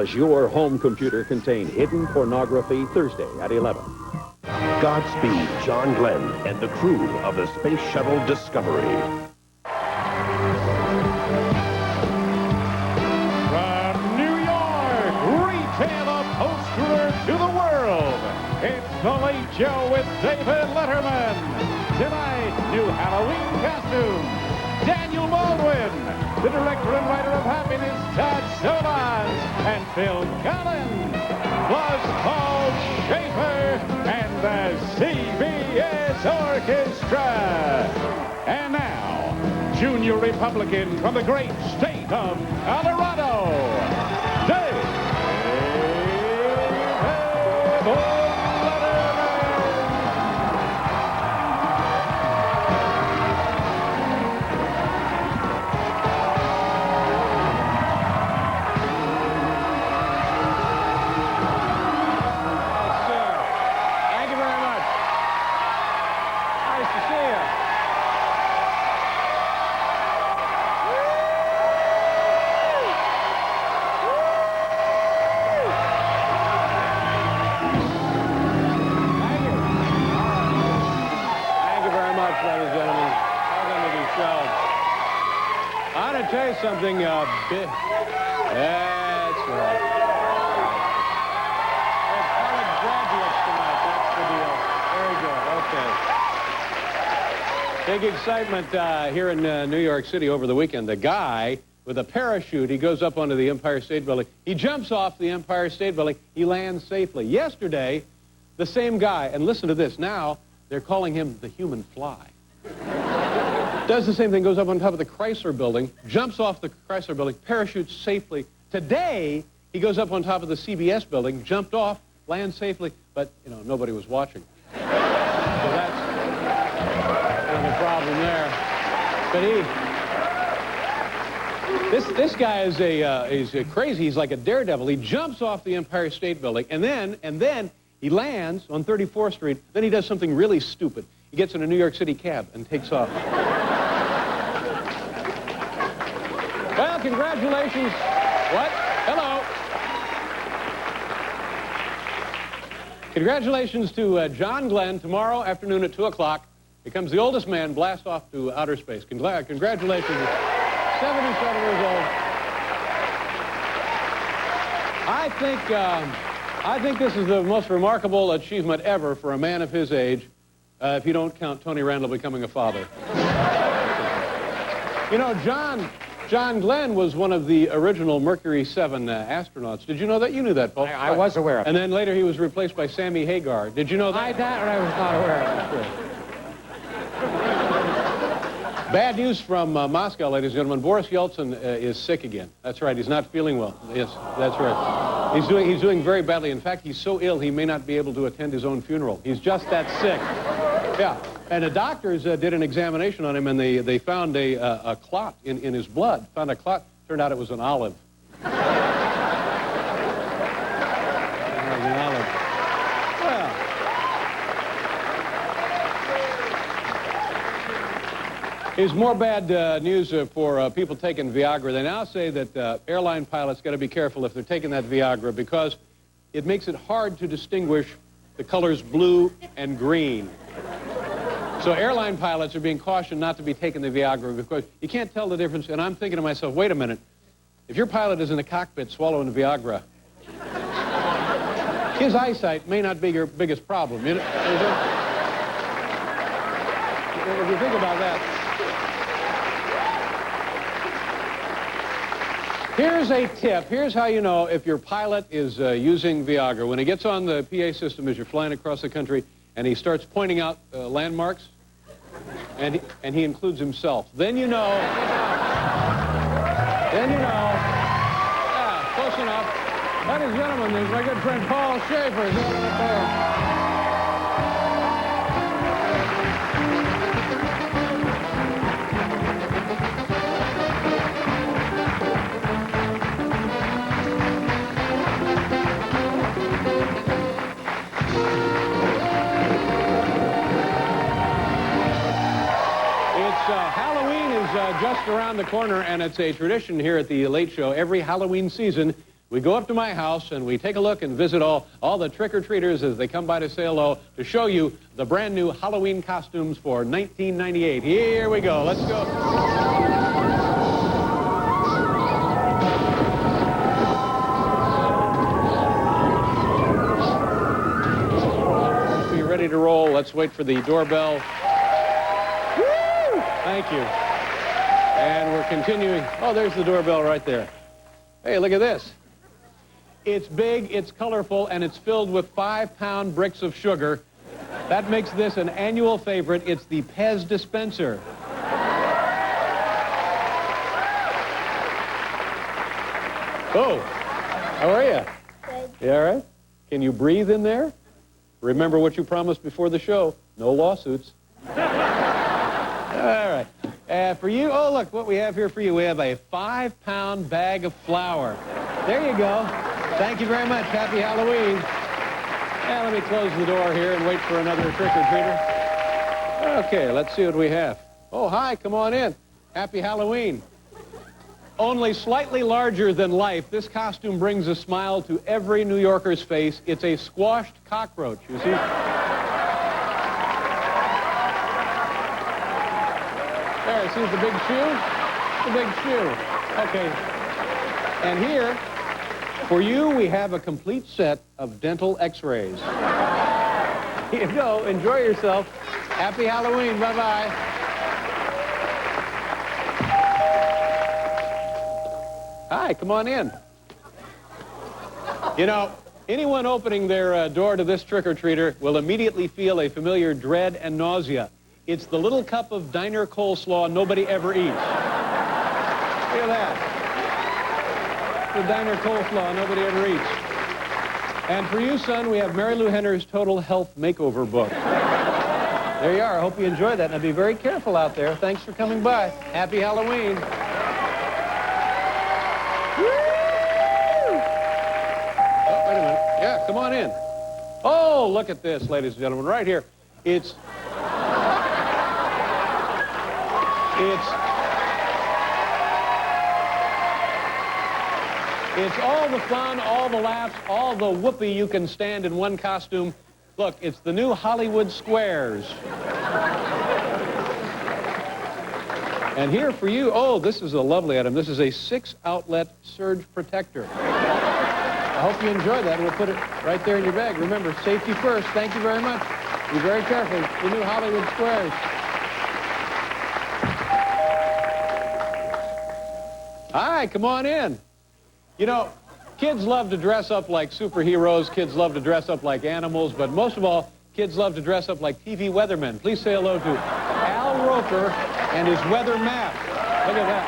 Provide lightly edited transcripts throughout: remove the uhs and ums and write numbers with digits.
Does your home computer contain hidden pornography? Thursday at 11. Godspeed, John Glenn and the crew of the Space Shuttle Discovery. From New York, retail upholsterer to the world, it's The Late Show with David Letterman. Tonight, new Halloween costume, Daniel Baldwin, the director and writer of Happiness, Todd Solondz, and Phil Collins, plus Paul Schaefer and the CBS Orchestra. And now, junior Republican from the great state of Colorado, David Letterman. I want to tell you something, big. That's right. We're college graduates tonight. That's the deal. Very good. Okay. Big excitement here in New York City over the weekend. The guy with a parachute, he goes up onto the Empire State Building. He jumps off the Empire State Building. He lands safely. Yesterday, the same guy, and listen to this, now they're calling him the human fly. Does the same thing, goes up on top of the Chrysler Building, jumps off the Chrysler Building, parachutes safely. Today, he goes up on top of the CBS Building, jumped off, lands safely, but, you know, nobody was watching. So that's kind of a problem there. But this guy is he's crazy. He's like a daredevil. He jumps off the Empire State Building, and then he lands on 34th Street. Then he does something really stupid. He gets in a New York City cab and takes off. Well, congratulations. What? Hello. Congratulations to John Glenn. Tomorrow afternoon at 2 o'clock becomes the oldest man blast off to outer space. Congratulations. 77 years old. I think this is the most remarkable achievement ever for a man of his age, if you don't count Tony Randall becoming a father. You know, John Glenn was one of the original Mercury 7 astronauts. Did you know that? You knew that, Paul. I was aware of it. And then later he was replaced by Sammy Hagar. Did you know that? I was not aware of it. Bad news from Moscow, ladies and gentlemen. Boris Yeltsin is sick again. That's right. He's not feeling well. Yes, that's right. He's doing very badly. In fact, he's so ill he may not be able to attend his own funeral. He's just that sick. Yeah. And the doctors did an examination on him, and they found a clot in his blood. Found a clot. Turned out it was an olive. An olive. Well. Here's more bad news for people taking Viagra. They now say that airline pilots got to be careful if they're taking that Viagra because it makes it hard to distinguish the colors blue and green. So airline pilots are being cautioned not to be taking the Viagra because you can't tell the difference. And I'm thinking to myself, wait a minute. If your pilot is in the cockpit swallowing Viagra, his eyesight may not be your biggest problem. You know, if you think about that. Here's a tip. Here's how you know if your pilot is using Viagra. When he gets on the PA system as you're flying across the country, and he starts pointing out landmarks, and he includes himself. Then you know. Yeah, close enough. Ladies and gentlemen, there's my good friend Paul Schaefer. Halloween is just around the corner, and it's a tradition here at the Late Show. Every Halloween season, we go up to my house and we take a look and visit all the trick-or-treaters as they come by to say hello to show you the brand new Halloween costumes for 1998. Here we go. Let's go. Be ready to roll. Let's wait for the doorbell. Woo! Thank you. And we're continuing. Oh, there's the doorbell right there. Hey, look at this. It's big, it's colorful, and it's filled with 5-pound bricks of sugar. That makes this an annual favorite. It's the Pez dispenser. Oh, how are you? Good. You all right? Can you breathe in there? Remember what you promised before the show. No lawsuits. All right. For you, oh, look what we have here for you. We have a 5-pound bag of flour. There you go. Thank you very much. Happy Halloween. Now, let me close the door here and wait for another trick-or-treater. Okay, let's see what we have. Oh, hi, come on in. Happy Halloween. Only slightly larger than life, this costume brings a smile to every New Yorker's face. It's a squashed cockroach, you see? There, see the big shoe? The big shoe. Okay. And here, for you, we have a complete set of dental x-rays. Here you go. Enjoy yourself. Happy Halloween. Bye-bye. Hi, come on in. You know, anyone opening their door to this trick-or-treater will immediately feel a familiar dread and nausea. It's the little cup of diner coleslaw nobody ever eats. Look at that. The diner coleslaw nobody ever eats. And for you, son, we have Mary Lou Henner's Total Health Makeover book. There you are. I hope you enjoyed that. Now be very careful out there. Thanks for coming by. Happy Halloween. Oh, wait a minute. Yeah, come on in. Oh, look at this, ladies and gentlemen, right here. It's all the fun, all the laughs, all the whoopee you can stand in one costume. Look, it's the new Hollywood Squares. And here for you, oh, this is a lovely item. This is a 6-outlet surge protector. I hope you enjoy that. We'll put it right there in your bag. Remember, safety first. Thank you very much. Be very careful. The new Hollywood Squares. Hi, come on in. You know, kids love to dress up like superheroes. Kids love to dress up like animals. But most of all, kids love to dress up like TV weathermen. Please say hello to Al Roker and his weather map. Look at that.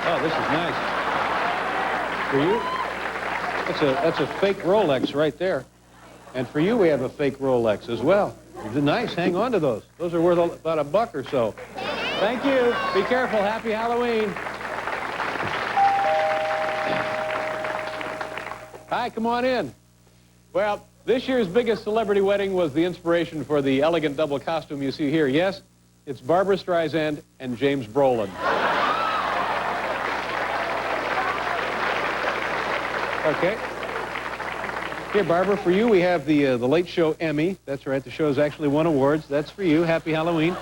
Oh, this is nice. For you, that's a fake Rolex right there. And for you, we have a fake Rolex as well. Nice. Hang on to those. Those are worth about $1 or so. Thank you. Be careful. Happy Halloween. Hi, come on in. Well, this year's biggest celebrity wedding was the inspiration for the elegant double costume you see here. Yes, it's Barbra Streisand and James Brolin. Okay. Here, Barbara, for you, we have the Late Show Emmy. That's right. The show's actually won awards. That's for you. Happy Halloween.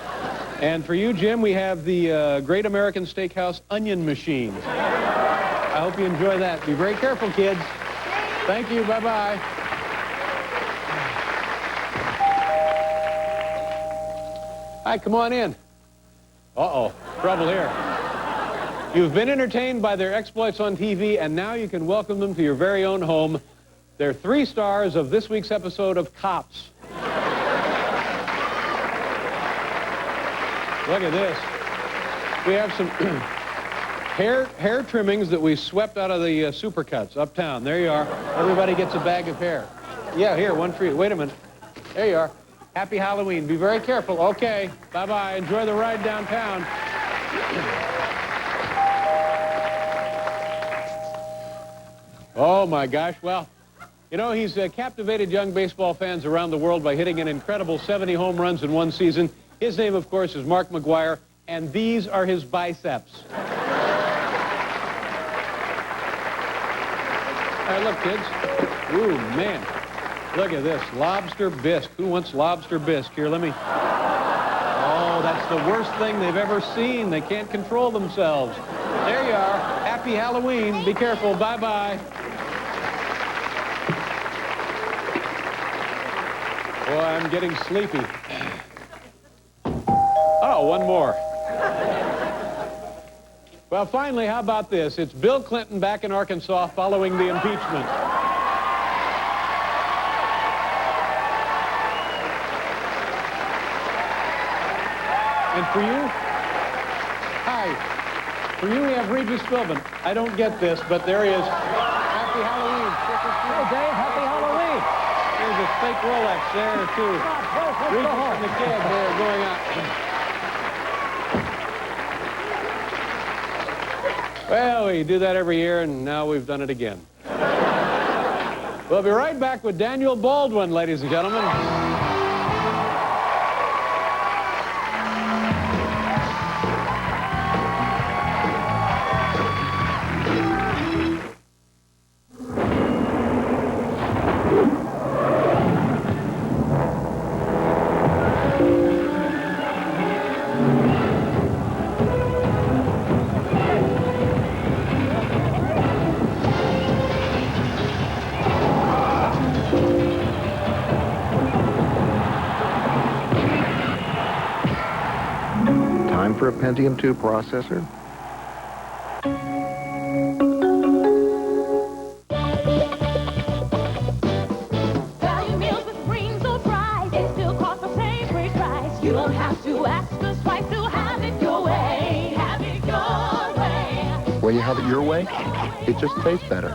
And for you, Jim, we have the Great American Steakhouse Onion Machine. I hope you enjoy that. Be very careful, kids. Thank you. Bye-bye. Hi, come on in. Uh-oh. Trouble here. You've been entertained by their exploits on TV, and now you can welcome them to your very own home. They're 3 stars of this week's episode of Cops. Look at this. We have some hair trimmings that we swept out of the Supercuts uptown. There you are. Everybody gets a bag of hair. Yeah, here, one for you. Wait a minute. There you are. Happy Halloween. Be very careful. Okay. Bye-bye. Enjoy the ride downtown. Oh, my gosh. Well, you know, he's captivated young baseball fans around the world by hitting an incredible 70 home runs in one season. His name, of course, is Mark McGwire. and these are his biceps. All right, look, kids. Ooh, man. Look at this. Lobster bisque. Who wants lobster bisque? Here, let me... Oh, that's the worst thing they've ever seen. They can't control themselves. There you are. Happy Halloween. Be careful. Bye-bye. Boy, I'm getting sleepy. Oh, one more. Well, finally, how about this? It's Bill Clinton back in Arkansas following the impeachment. And for you, hi. For you, we have Regis Philbin. I don't get this, but there he is. Happy Halloween. Hey, Dave, happy Halloween. There's a fake Rolex there, too. Regis and the kid, they're going out. Well, we do that every year, and now we've done it again. We'll be right back with Daniel Baldwin, ladies and gentlemen. Time for a Pentium 2 processor? Value meals with greens or fries, they still cost the same great price. You don't have to ask us twice to have it your way. Have it your way. When you have it your way, it just tastes better.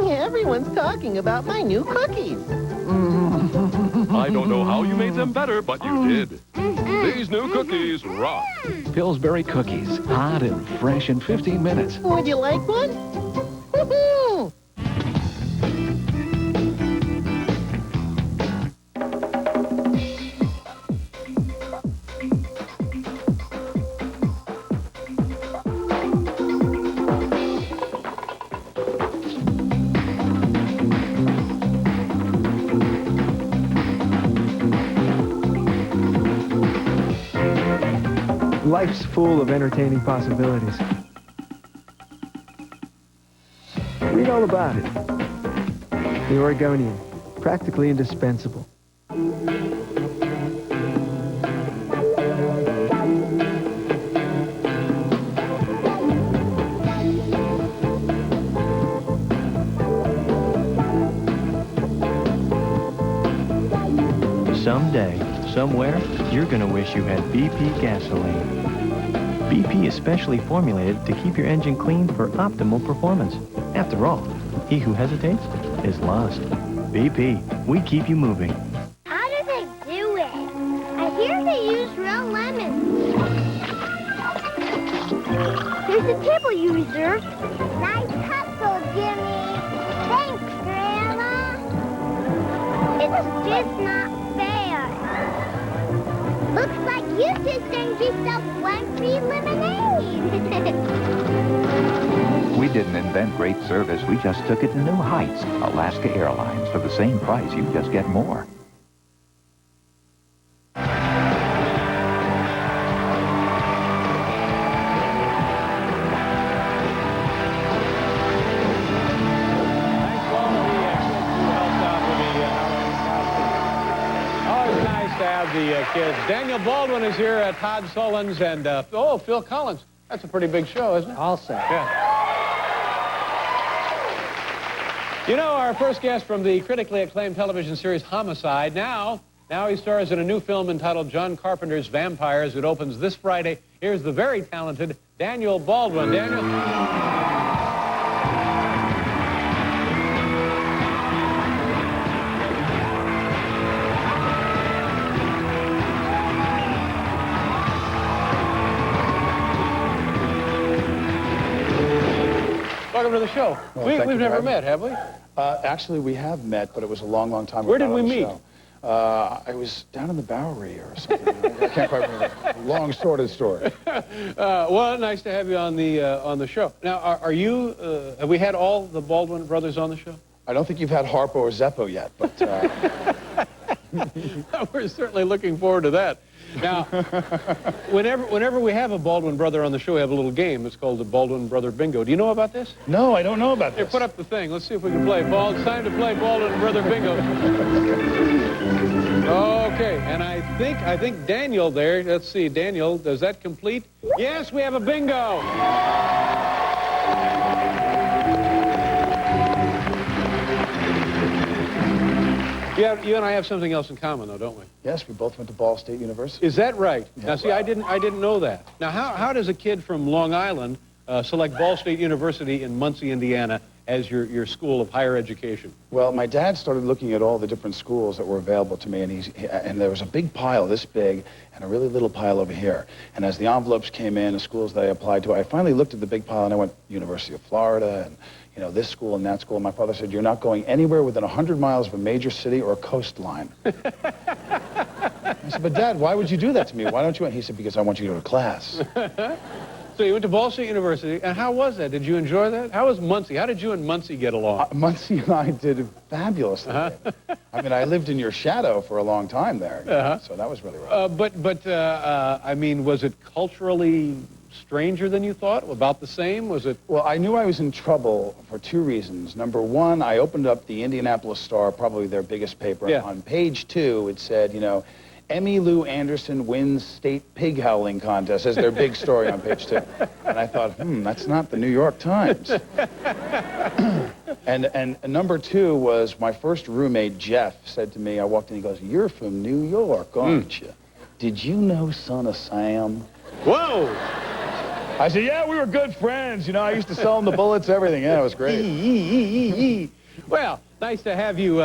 Everyone's talking about my new cookies. I don't know how you made them better, but you did. These new cookies rock. Pillsbury cookies, hot and fresh in 15 minutes. Would you like one? Woohoo! Life's full of entertaining possibilities. Read all about it. The Oregonian, practically indispensable. Someday, somewhere, you're going to wish you had BP gasoline. BP is specially formulated to keep your engine clean for optimal performance. After all, he who hesitates is lost. BP, we keep you moving. How do they do it? I hear they use real lemons. Here's the table you reserved. Nice hustle, Jimmy. Thanks, Grandma. It's just not fair. Looks like you just earned yourself one free lemonade. We didn't invent great service. We just took it to new heights. Alaska Airlines. For the same price, you just get more. The kids. Daniel Baldwin is here at Todd Solondz and, Phil Collins. That's a pretty big show, isn't it? All set. Yeah. You know, our first guest from the critically acclaimed television series Homicide now Now he stars in a new film entitled John Carpenter's Vampires. It opens this Friday. Here's the very talented Daniel Baldwin. Daniel? Welcome to the show. Well, We've never met, have we? Actually, we have met, but it was a long, long time ago. Where did we meet? I was down in the Bowery or something. I can't quite remember. Long, sordid story. Well, nice to have you on the show. Now, are you? Have we had all the Baldwin brothers on the show? I don't think you've had Harpo or Zeppo yet, but we're certainly looking forward to that. Now, whenever we have a Baldwin brother on the show, we have a little game. It's called the Baldwin Brother Bingo. Do you know about this? No, I don't know about Here, this. put up the thing. Let's see if we can play. It's time to play Baldwin Brother Bingo. Okay, and I think Daniel there. Let's see, Daniel, does that complete? Yes, we have a bingo. You and I have something else in common, though, don't we? Yes, we both went to Ball State University. Is that right? Yeah. Now, see, I didn't know that. Now, how does a kid from Long Island select Ball State University in Muncie, Indiana, as your school of higher education? Well, my dad started looking at all the different schools that were available to me, and there was a big pile this big and a really little pile over here. And as the envelopes came in, the schools that I applied to, I finally looked at the big pile and I went, University of Florida, and this school and that school. And my father said, you're not going anywhere within 100 miles of a major city or a coastline. I said, but Dad, why would you do that to me? Why don't you? He said, because I want you to go to class. So you went to Ball State University, and how was that? Did you enjoy that? How was Muncie? How did you and Muncie get along? Muncie and I did fabulously. I mean, I lived in your shadow for a long time there, so that was really rough. I mean, was it culturally stranger than you thought? About the same? Was it? Well, I knew I was in trouble for two reasons. Number one, I opened up the Indianapolis Star, probably their biggest paper. Yeah. On page 2, it said, Emmy Lou Anderson wins state pig howling contest as their big story on page 2. And I thought, that's not the New York Times. and number 2 was my first roommate, Jeff, said to me, I walked in, he goes, you're from New York, aren't you? Did you know Son of Sam? Whoa! I said, yeah, we were good friends. I used to sell him the bullets, everything. Yeah, it was great. Well, nice to have you.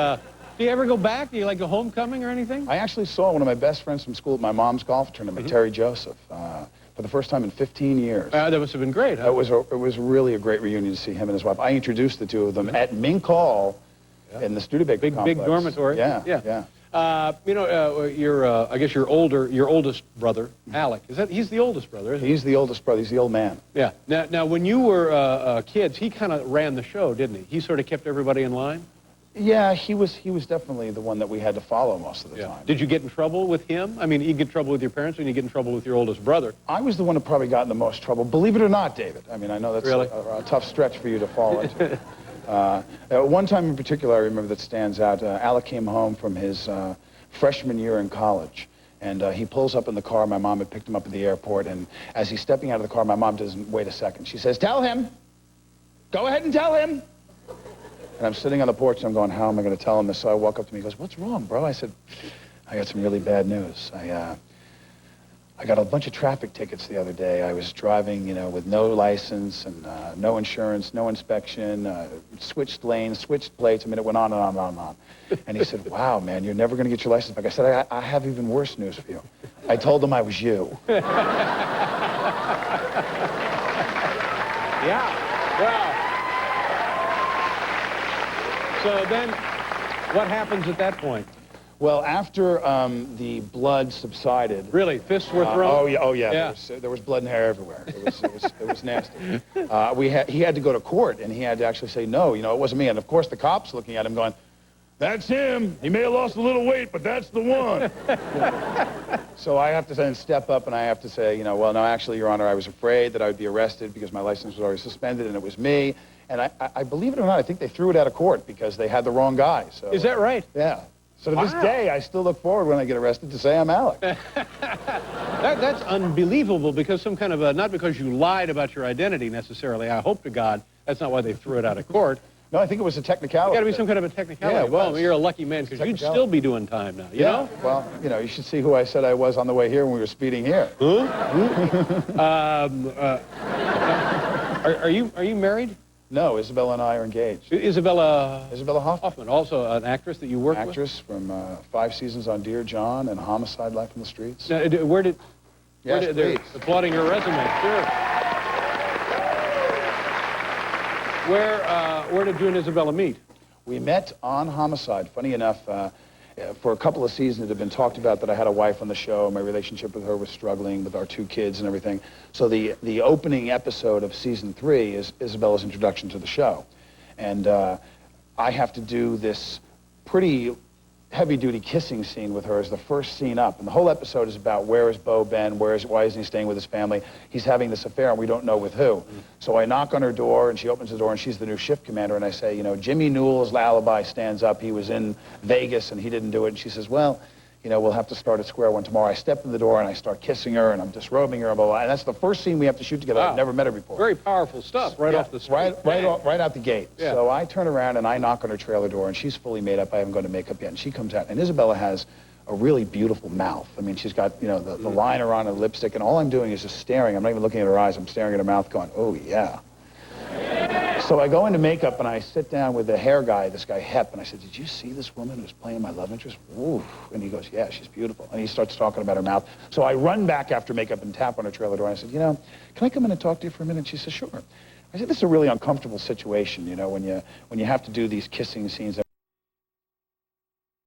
Do you ever go back? Do you like a homecoming or anything? I actually saw one of my best friends from school at my mom's golf tournament, Terry Joseph, for the first time in 15 years. That must have been great, huh? It was really a great reunion to see him and his wife. I introduced the two of them at Mink Hall in the Studebaker complex. Big dormitory. Yeah. I guess your oldest brother, Alec. He's the oldest brother, isn't he? He's the oldest brother. He's the old man. Yeah. Now, when you were kids, he kind of ran the show, didn't he? He sort of kept everybody in line. Yeah, he was definitely the one that we had to follow most of the time. Did you get in trouble with him? I mean, you get in trouble with your parents, and you get in trouble with your oldest brother. I was the one who probably got in the most trouble. Believe it or not, David. I mean, I know that's really? a tough stretch for you to fall into. One time in particular, I remember that stands out. Alec came home from his freshman year in college, and he pulls up in the car. My mom had picked him up at the airport, and as he's stepping out of the car, my mom doesn't wait a second. She says, tell him. Go ahead and tell him. And I'm sitting on the porch, and I'm going, how am I going to tell him this? So I walk up to him, he goes, what's wrong, bro? I said, I got some really bad news. I got a bunch of traffic tickets the other day. I was driving, with no license and no insurance, no inspection, switched lanes, switched plates. I mean, it went on and on and on and on. And he said, wow, man, you're never going to get your license back. I said, I have even worse news for you. I told him I was you. Yeah. Wow. So then, what happens at that point? Well, after the blood subsided... Really? Fists were thrown? Oh, yeah. There was blood and hair everywhere. It was nasty. He had to go to court, and he had to actually say, no, it wasn't me. And, of course, the cops looking at him going, that's him. He may have lost a little weight, but that's the one. So I have to then step up, and I have to say, well, no, actually, Your Honor, I was afraid that I would be arrested because my license was already suspended, and it was me. And I believe it or not, I think they threw it out of court because they had the wrong guy. So, is that right? Yeah. So to this day, I still look forward when I get arrested to say I'm Alec. That's unbelievable because some kind of not because you lied about your identity necessarily. I hope to God that's not why they threw it out of court. No, I think it was a technicality. Got to be some kind of a technicality. Yeah, it well, was. you're a lucky man because you'd Technicality. still be doing time now. You know? Well, you know, you should see who I said I was on the way here when we were speeding here. Are you married? No, Isabella and I are engaged. Isabella Hoffman. also an actress that you work with? Actress from 5 seasons on Dear John and Homicide: Life on the Streets. Now, they're applauding her resume, sure. Where did you and Isabella meet? We met on Homicide. Funny enough, for a couple of seasons it had been talked about that I had a wife on the show. My relationship with her was struggling with our 2 kids and everything. So the opening episode of season 3 is Isabella's introduction to the show. And I have to do this pretty heavy-duty kissing scene with her as the first scene up. And the whole episode is about where is Bo Ben, why isn't he staying with his family? He's having this affair and we don't know with who. So I knock on her door and she opens the door and she's the new shift commander and I say, you know, Jimmy Newell's alibi stands up. He was in Vegas and he didn't do it. And she says, well, you know, we'll have to start at square one tomorrow. I step in the door and I start kissing her and I'm disrobing her and blah, blah. And that's the first scene we have to shoot together. Wow. I've never met her before. Very powerful stuff right off the street. Right out the gate. Yeah. So I turn around and I knock on her trailer door and she's fully made up. I haven't gone to makeup yet. And she comes out and Isabella has a really beautiful mouth. I mean, she's got, you know, the liner on her lipstick and all I'm doing is just staring. I'm not even looking at her eyes. I'm staring at her mouth going, oh yeah. So I go into makeup and I sit down with the hair guy, this guy Hep, and I said, did you see this woman who's playing my love interest? Ooh. And he goes, yeah, she's beautiful. And he starts talking about her mouth. So I run back after makeup and tap on her trailer door. And I said, you know, can I come in and talk to you for a minute? She said, sure. I said, this is a really uncomfortable situation, you know, when you have to do these kissing scenes.